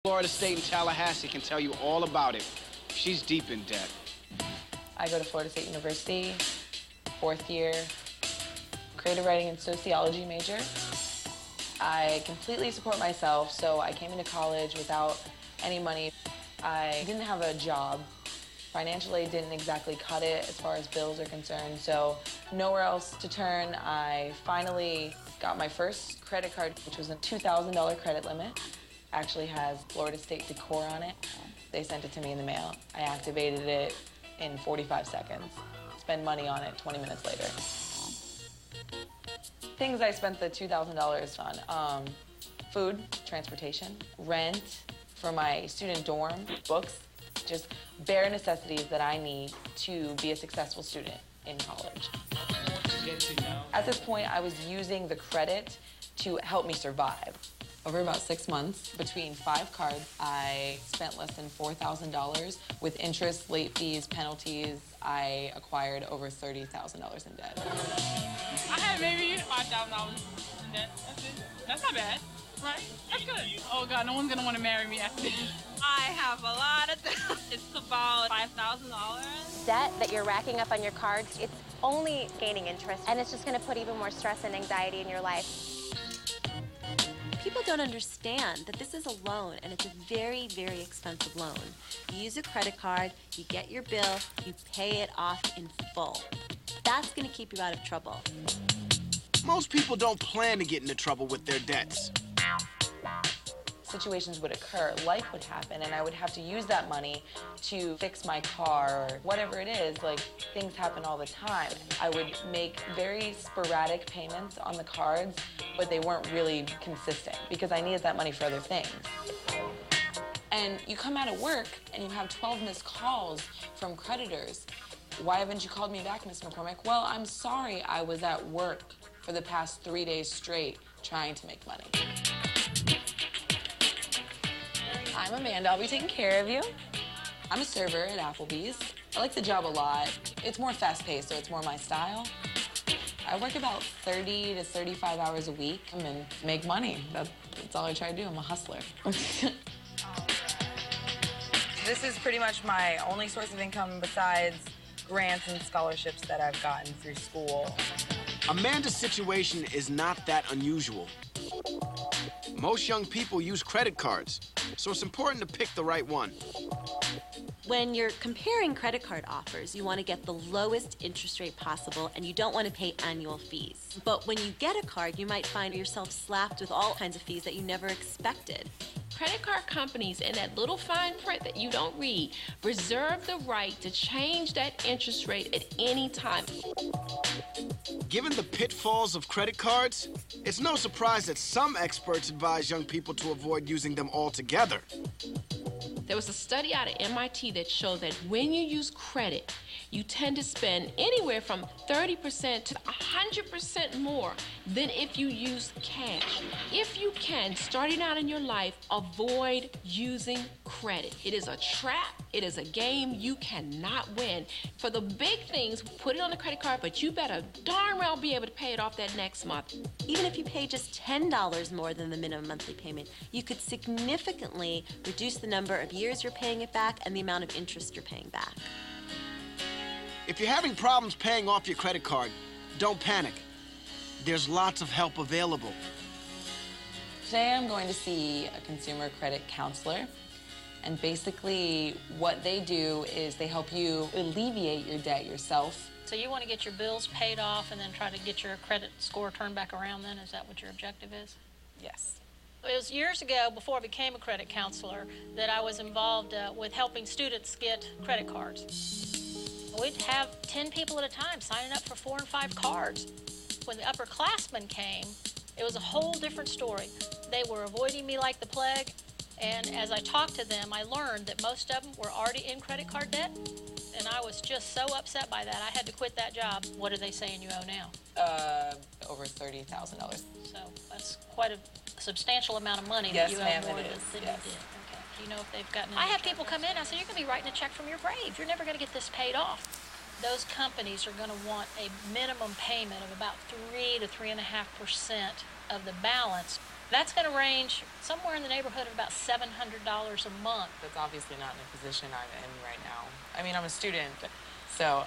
Florida State in Tallahassee can tell you all about it. She's deep in debt. I go to Florida State University, fourth year, creative writing and sociology major. I completely support myself, so I came into college without any money. I didn't have a job. Financial aid didn't exactly cut it as far as bills are concerned, so nowhere else to turn. I finally got my first credit card, which was a $2,000 credit limit. Actually has Florida State decor on it. They sent it to me in the mail. I activated it in 45 seconds. Spend money on it 20 minutes later. Things I spent the $2,000 on. Food, transportation, rent for my student dorm, books, just bare necessities that I need to be a successful student in college. At this point, I was using the credit to help me survive. Over about 6 months, between 5 cards, I spent less than $4,000. With interest, late fees, penalties, I acquired over $30,000 in debt. I had maybe $5,000 in debt. That's it. That's not bad, right? That's good. Oh God, no one's gonna want to marry me after this. I have a lot of debt. It's about $5,000. Debt that you're racking up on your cards, it's only gaining interest, and it's just going to put even more stress and anxiety in your life. People don't understand that this is a loan, and it's a very, very expensive loan. You use a credit card, you get your bill, you pay it off in full. That's going to keep you out of trouble. Most people don't plan to get into trouble with their debts. Situations would occur, life would happen, and I would have to use that money to fix my car or whatever it is. Like, things happen all the time. I would make very sporadic payments on the cards, but they weren't really consistent because I needed that money for other things. And you come out of work and you have 12 missed calls from creditors. Why haven't you called me back, Ms. McCormick? Well, I'm sorry, I was at work for the past 3 days straight trying to make money. I'm Amanda. I'll be taking care of you. I'm a server at Applebee's. I like the job a lot. It's more fast-paced, so it's more my style. I work about 30 to 35 hours a week and make money. That's all I try to do. I'm a hustler. This is pretty much my only source of income besides grants and scholarships that I've gotten through school. Amanda's situation is not that unusual. Most young people use credit cards, so it's important to pick the right one. When you're comparing credit card offers, you want to get the lowest interest rate possible, and you don't want to pay annual fees. But when you get a card, you might find yourself slapped with all kinds of fees that you never expected. Credit card companies, in that little fine print that you don't read, reserve the right to change that interest rate at any time. Given the pitfalls of credit cards, it's no surprise that some experts advise young people to avoid using them altogether. There was a study out of MIT that showed that when you use credit, you tend to spend anywhere from 30% to 100% more than if you use cash. If you can, starting out in your life, avoid using credit. It is a trap. It is a game you cannot win. For the big things, put it on the credit card, but you better darn well be able to pay it off that next month. Even if you pay just $10 more than the minimum monthly payment, you could significantly reduce the number of years you're paying it back and the amount of interest you're paying back. If you're having problems paying off your credit card, don't panic. There's lots of help available. Today I'm going to see a consumer credit counselor. And basically what they do is they help you alleviate your debt yourself. So you want to get your bills paid off and then try to get your credit score turned back around then? Is that what your objective is? Yes. It was years ago, before I became a credit counselor, that I was involved with helping students get credit cards. We'd have 10 people at a time signing up for 4 and 5 cards. When the upperclassmen came, it was a whole different story. They were avoiding me like the plague, and as I talked to them, I learned that most of them were already in credit card debt, and I was just so upset by that, I had to quit that job. What are they saying you owe now? Over $30,000. So that's quite a substantial amount of money Yes, that you ma'am, owe more it than is. you Yes. did. Okay. Do you know if they've gotten? I have people come in. I say, you're going to be writing a check from your grave. You're never going to get this paid off. Those companies are going to want a minimum payment of about 3 to 3.5% of the balance That's going to range somewhere in the neighborhood of about $700 a month. That's obviously not in the position I'm in right now. I mean, I'm a student, so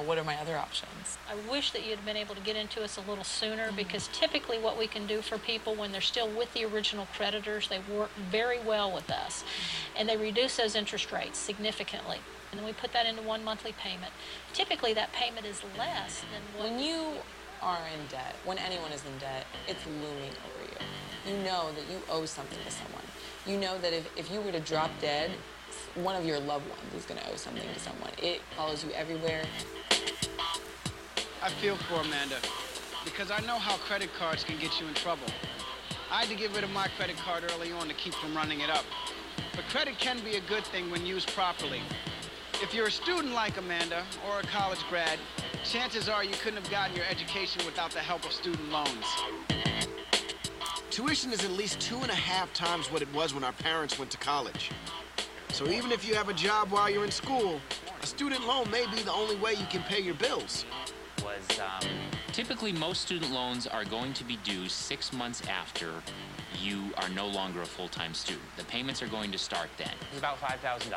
what are my other options? I wish that you'd been able to get into us a little sooner, because typically what we can do for people when they're still with the original creditors, they work very well with us, and they reduce those interest rates significantly. And then we put that into one monthly payment. Typically that payment is less than what... When you are in debt, when anyone is in debt, it's looming over you. You know that you owe something to someone. You know that if you were to drop dead, one of your loved ones is going to owe something to someone. It follows you everywhere. I feel for Amanda, because I know how credit cards can get you in trouble. I had to get rid of my credit card early on to keep from running it up. But credit can be a good thing when used properly. If you're a student like Amanda, or a college grad, chances are you couldn't have gotten your education without the help of student loans. Tuition is at least 2.5 times what it was when our parents went to college. So even if you have a job while you're in school, a student loan may be the only way you can pay your bills. Typically, most student loans are going to be due 6 months after you are no longer a full-time student. The payments are going to start then. It's about $5,000.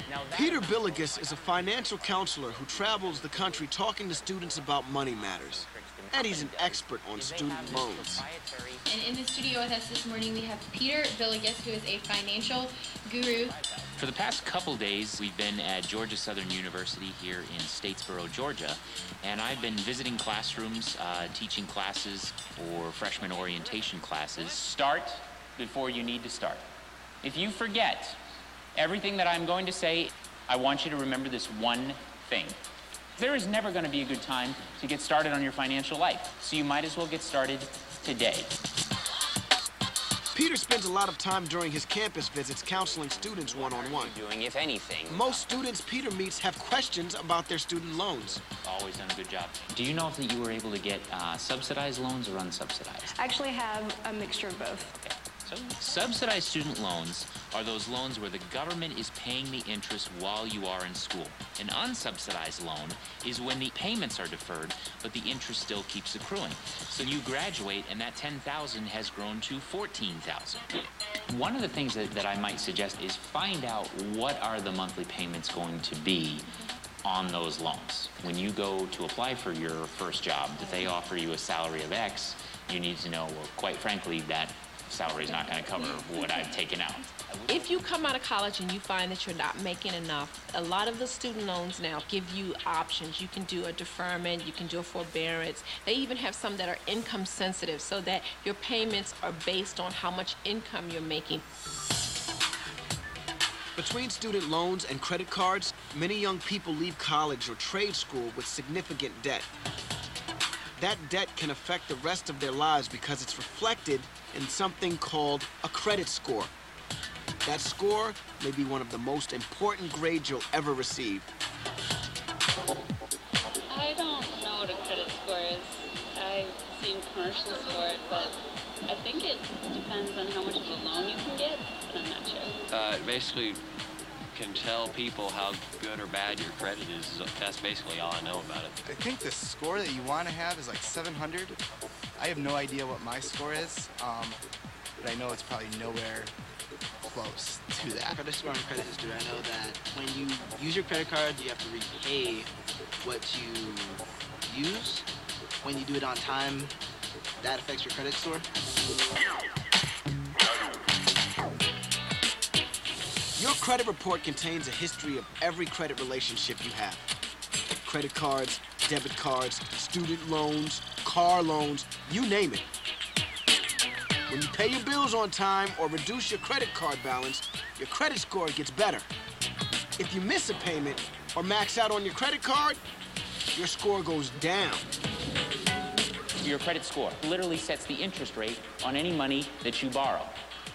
Now, Peter Billigus is a financial counselor who travels the country talking to students about money matters. And he's an expert on student loans. And in the studio with us this morning, we have Peter Billigus, who is a financial guru. For the past couple days, we've been at Georgia Southern University here in Statesboro, Georgia, and I've been visiting classrooms, teaching classes or freshman orientation classes. Start before you need to start. If you forget everything that I'm going to say, I want you to remember this one thing. There is never going to be a good time to get started on your financial life, so you might as well get started today. Peter spends a lot of time during his campus visits counseling students one-on-one. Doing, if anything. Most students Peter meets have questions about their student loans. Always done a good job. Do you know if you were able to get subsidized loans or unsubsidized? I actually have a mixture of both. Okay. So subsidized student loans are those loans where the government is paying the interest while you are in school. An unsubsidized loan is when the payments are deferred, but the interest still keeps accruing. So you graduate, and that $10,000 has grown to $14,000. One of the things that I might suggest is find out what are the monthly payments going to be on those loans. When you go to apply for your first job, if they offer you a salary of X, you need to know, well, quite frankly, that salary is not going to cover what I've taken out. If you come out of college and you find that you're not making enough, a lot of the student loans now give you options. You can do a deferment, you can do a forbearance. They even have some that are income sensitive so that your payments are based on how much income you're making. Between student loans and credit cards, many young people leave college or trade school with significant debt. That debt can affect the rest of their lives because it's reflected in something called a credit score. That score may be one of the most important grades you'll ever receive. I don't know what a credit score is. I've seen commercials for it, but I think it depends on how much of a loan you can get, but I'm not sure. It basically can tell people how good or bad your credit is. That's basically all I know about it. I think the score that you want to have is like 700. I have no idea what my score is, but I know it's probably nowhere close to that. Credit score and credit history, I know that when you use your credit card, you have to repay what you use. When you do it on time, that affects your credit score. Your credit report contains a history of every credit relationship you have. Credit cards, debit cards, student loans, car loans, you name it. When you pay your bills on time or reduce your credit card balance, your credit score gets better. If you miss a payment or max out on your credit card, your score goes down. Your credit score literally sets the interest rate on any money that you borrow.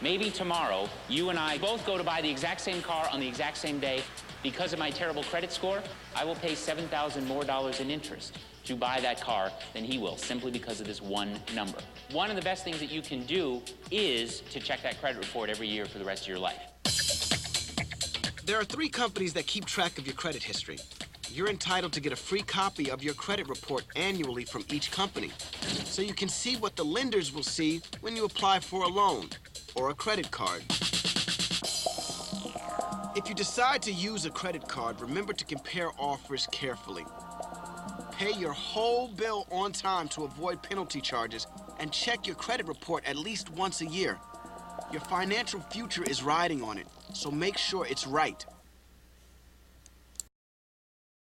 Maybe tomorrow, you and I both go to buy the exact same car on the exact same day. Because of my terrible credit score, I will pay $7,000 more in interest to buy that car than he will, simply because of this one number. One of the best things that you can do is to check that credit report every year for the rest of your life. There are 3 companies that keep track of your credit history. you're entitled to get a free copy of your credit report annually from each company, so you can see what the lenders will see when you apply for a loan or a credit card. If you decide to use a credit card, remember to compare offers carefully. Pay your whole bill on time to avoid penalty charges, and check your credit report at least once a year. Your financial future is riding on it, so make sure it's right.